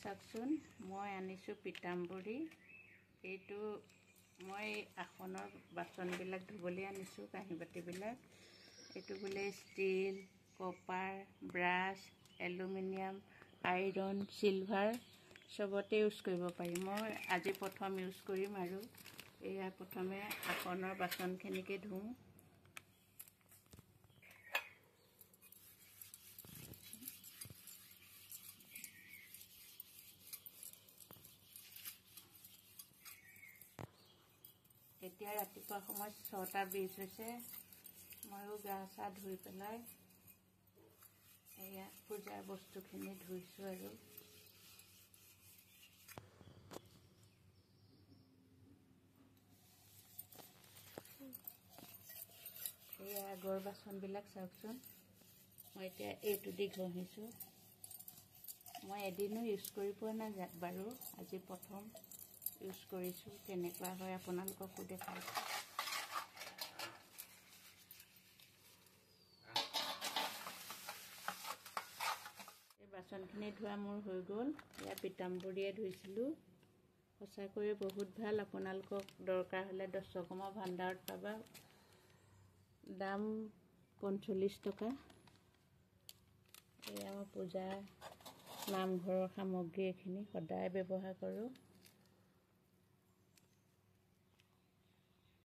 চাওকচোন মই আনিছো পিতাম্বৰী এইটো মই আসনৰ বাচনবিলাক ধুবলৈ আনিছো কাঁহী বাটিবিলাক এইটো বুলে steel copper brass aluminium iron silver সবতে ইউজ কৰিব পাৰি মই আজি প্ৰথম ইউজ কৰিম আৰু এয়া প্ৰথমে আসনৰ বাচনখিনিকে ধুম এতিয়া ৰাতিপুৱা সময় 6:20 হৈছে ময়ো গা চা ধুই পেলাই এয়া পূজাৰ বস্তুখিনি ধুইছো আৰু এয়া আগৰ বাচনবিলাক চাওকচোন মই এতিয়া এইটো দি ঘঁহিছো মই এদিনো ইউজ কৰি পোৱা নাই বাৰু আজি প্ৰথম ইউজ কৰিছো কেনেকুৱা হয় আপোনালোককো দেখাইছো এই বাচনখিনি ধোৱা মোৰ হৈ গ'ল এয়া পিতাম্বৰীয়ে ধুইছিলো সঁচাকৈ বহুত ভাল আপোনালোকক দৰকাৰ হ'লে 10 টকা ভাণ্ডাৰত পাবা দাম 45 টকা এয়া পূজা নামঘৰৰ সামগ্ৰী এখিনি সদায় ব্যৱহাৰ কৰোঁ